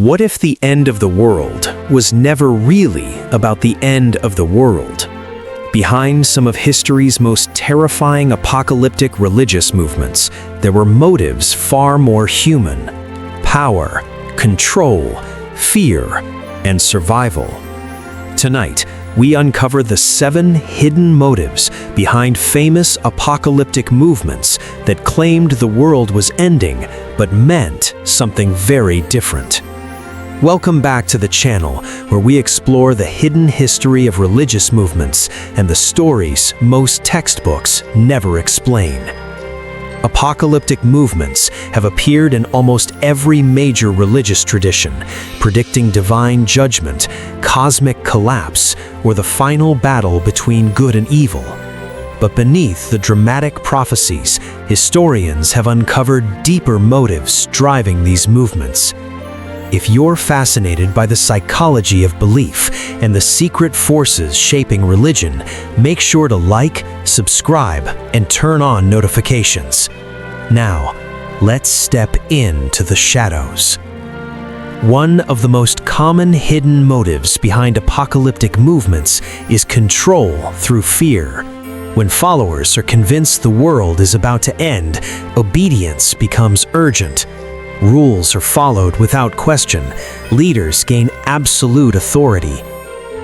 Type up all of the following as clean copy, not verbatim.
What if the end of the world was never really about the end of the world? Behind some of history's most terrifying apocalyptic religious movements, there were motives far more human: power, control, fear, and survival. Tonight, we uncover the 7 hidden motives behind famous apocalyptic movements that claimed the world was ending but meant something very different. Welcome back to the channel, where we explore the hidden history of religious movements and the stories most textbooks never explain. Apocalyptic movements have appeared in almost every major religious tradition, predicting divine judgment, cosmic collapse, or the final battle between good and evil. But beneath the dramatic prophecies, historians have uncovered deeper motives driving these movements. If you're fascinated by the psychology of belief and the secret forces shaping religion, make sure to like, subscribe, and turn on notifications. Now, let's step into the shadows. One of the most common hidden motives behind apocalyptic movements is control through fear. When followers are convinced the world is about to end, obedience becomes urgent. Rules are followed without question. Leaders gain absolute authority.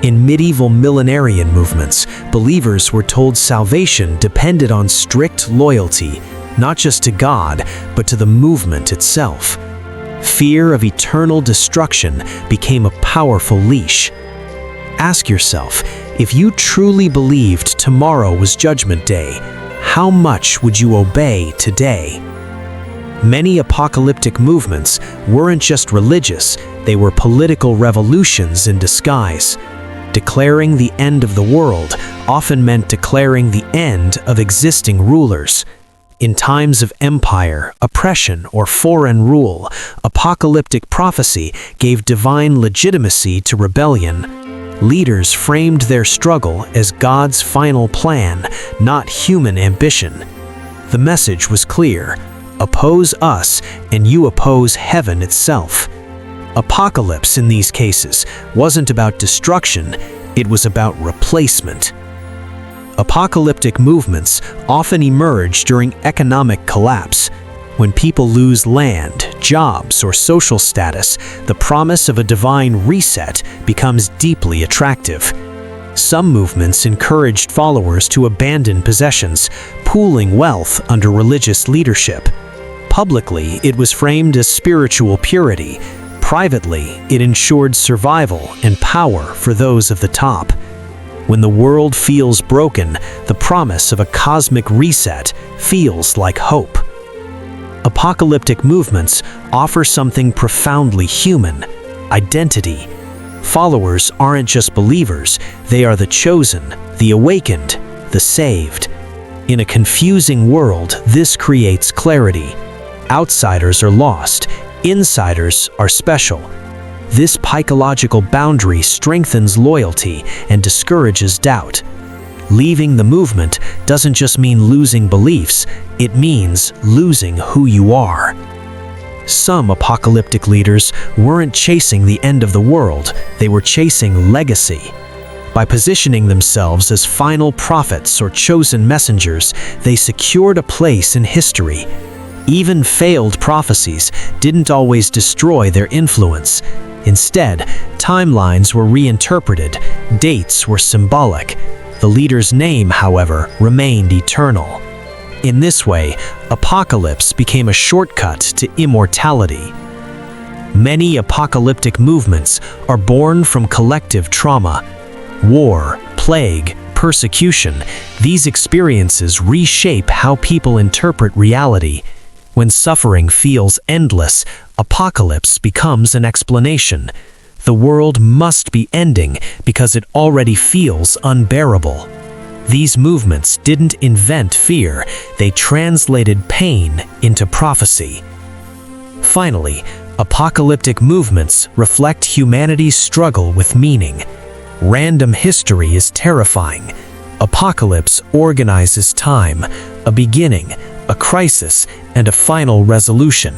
In medieval millenarian movements, believers were told salvation depended on strict loyalty, not just to God, but to the movement itself. Fear of eternal destruction became a powerful leash. Ask yourself, if you truly believed tomorrow was Judgment Day, how much would you obey today? Many apocalyptic movements weren't just religious, they were political revolutions in disguise. Declaring the end of the world often meant declaring the end of existing rulers. In times of empire, oppression, or foreign rule, apocalyptic prophecy gave divine legitimacy to rebellion. Leaders framed their struggle as God's final plan, not human ambition. The message was clear: oppose us, and you oppose heaven itself. Apocalypse in these cases wasn't about destruction, it was about replacement. Apocalyptic movements often emerge during economic collapse. When people lose land, jobs, or social status, the promise of a divine reset becomes deeply attractive. Some movements encouraged followers to abandon possessions, pooling wealth under religious leadership. Publicly, it was framed as spiritual purity. Privately, it ensured survival and power for those of the top. When the world feels broken, the promise of a cosmic reset feels like hope. Apocalyptic movements offer something profoundly human: identity. Followers aren't just believers, they are the chosen, the awakened, the saved. In a confusing world, this creates clarity. Outsiders are lost, insiders are special. This psychological boundary strengthens loyalty and discourages doubt. Leaving the movement doesn't just mean losing beliefs, it means losing who you are. Some apocalyptic leaders weren't chasing the end of the world, they were chasing legacy. By positioning themselves as final prophets or chosen messengers, they secured a place in history. Even failed prophecies didn't always destroy their influence. Instead, timelines were reinterpreted, dates were symbolic. The leader's name, however, remained eternal. In this way, apocalypse became a shortcut to immortality. Many apocalyptic movements are born from collective trauma. War, plague, persecution, these experiences reshape how people interpret reality. When suffering feels endless, apocalypse becomes an explanation. The world must be ending because it already feels unbearable. These movements didn't invent fear, they translated pain into prophecy. Finally, apocalyptic movements reflect humanity's struggle with meaning. Random history is terrifying. Apocalypse organizes time, a beginning, a crisis, and a final resolution.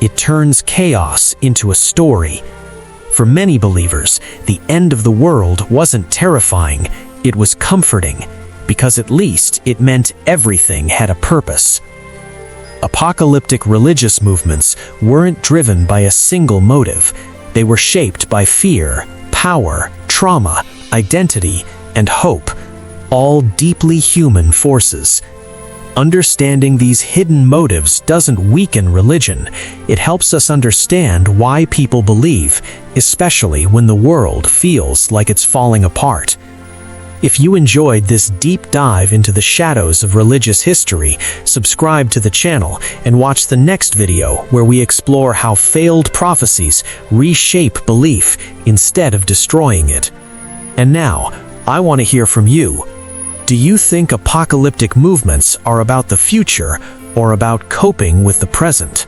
It turns chaos into a story. For many believers, the end of the world wasn't terrifying, it was comforting, because at least it meant everything had a purpose. Apocalyptic religious movements weren't driven by a single motive. They were shaped by fear, power, trauma, identity, and hope, all deeply human forces. Understanding these hidden motives doesn't weaken religion. It helps us understand why people believe, especially when the world feels like it's falling apart. If you enjoyed this deep dive into the shadows of religious history, subscribe to the channel and watch the next video where we explore how failed prophecies reshape belief instead of destroying it. And now, I want to hear from you. Do you think apocalyptic movements are about the future or about coping with the present?